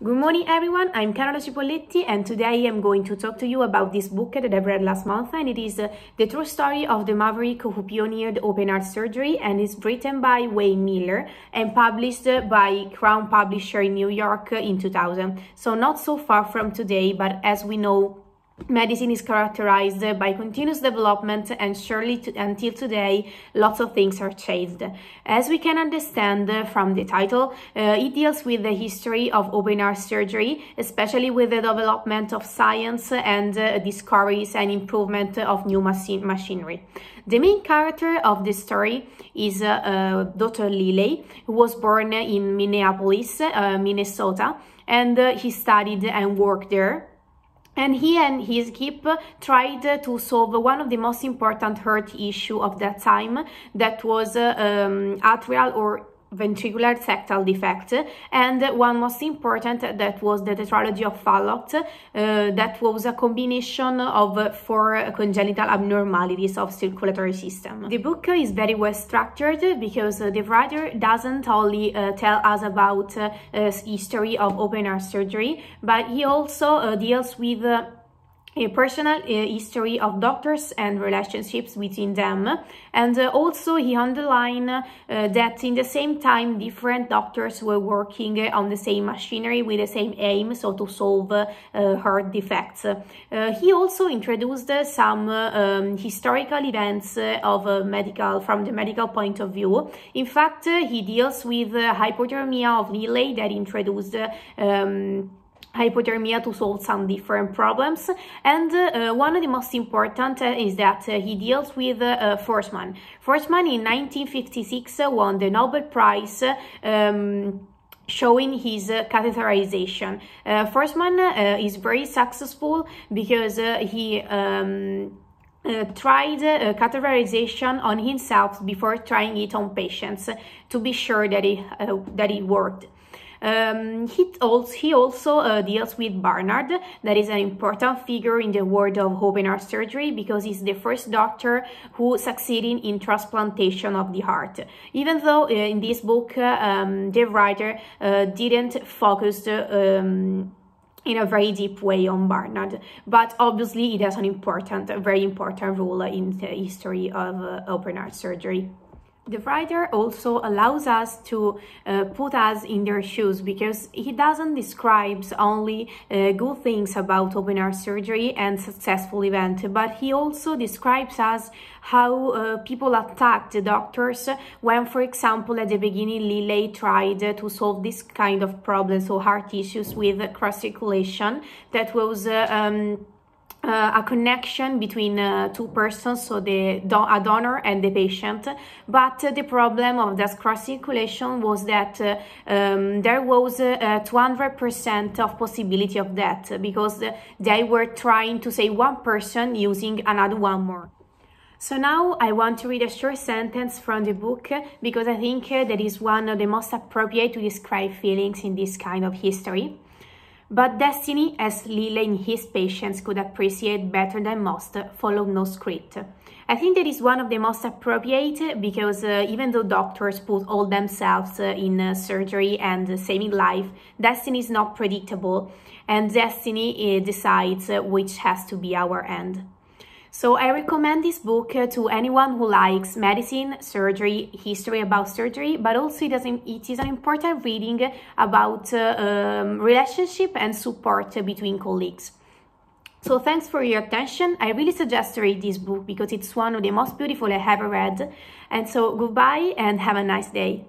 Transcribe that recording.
Good morning everyone, I'm Carola Cipolletti and today I'm going to talk to you about this book that I've read last month, and it is the true story of the Maverick who pioneered open heart surgery, and is written by Wayne Miller and published by Crown Publisher in New York in 2000. So not so far from today, but as we know, medicine is characterized by continuous development, and surely until today lots of things are changed. As we can understand from the title, it deals with the history of open heart surgery, especially with the development of science and discoveries and improvement of new machinery. The main character of the story is Dr. Lilly, who was born in Minneapolis, Minnesota, and he studied and worked there. And he and his equipe tried to solve one of the most important heart issue of that time, that was atrial or ventricular septal defect, and one most important, that was the tetralogy of Fallot, that was a combination of 4 congenital abnormalities of circulatory system. The book is very well structured because the writer doesn't only tell us about history of open heart surgery, but he also deals with a personal history of doctors and relationships between them, and also he underlined that in the same time different doctors were working on the same machinery with the same aim, so to solve heart defects. He also introduced some historical events of from the medical point of view. In fact, he deals with hypothermia of Lilly, that introduced hypothermia to solve some different problems, and one of the most important is that he deals with Forsman. Forsman in 1956 won the Nobel Prize showing his catheterization. Forsman is very successful because he tried catheterization on himself before trying it on patients to be sure that it worked. He also deals with Barnard, that is an important figure in the world of open heart surgery because he's the first doctor who succeeded in transplantation of the heart. Even though in this book the writer didn't focus in a very deep way on Barnard, but obviously it has a very important role in the history of open heart surgery. The writer also allows us to put us in their shoes, because he doesn't describe only good things about open heart surgery and successful events, but he also describes us how people attack the doctors when, for example, at the beginning Lilly tried to solve this kind of problems, so heart issues with cross circulation, that was a connection between 2 persons, so a donor and the patient. But the problem of that cross circulation was that there was 200% of possibility of death, because they were trying to save one person using another one more. So now I want to read a short sentence from the book, because I think that is one of the most appropriate to describe feelings in this kind of history. But destiny, as Lilly and his patients could appreciate better than most, followed no script. I think that is one of the most appropriate, because even though doctors put all themselves in surgery and saving life, destiny is not predictable, and destiny decides which has to be our end. So I recommend this book to anyone who likes medicine, surgery, history about surgery, but also it is an important reading about relationship and support between colleagues. So thanks for your attention. I really suggest to read this book because it's one of the most beautiful I ever read. And so goodbye and have a nice day.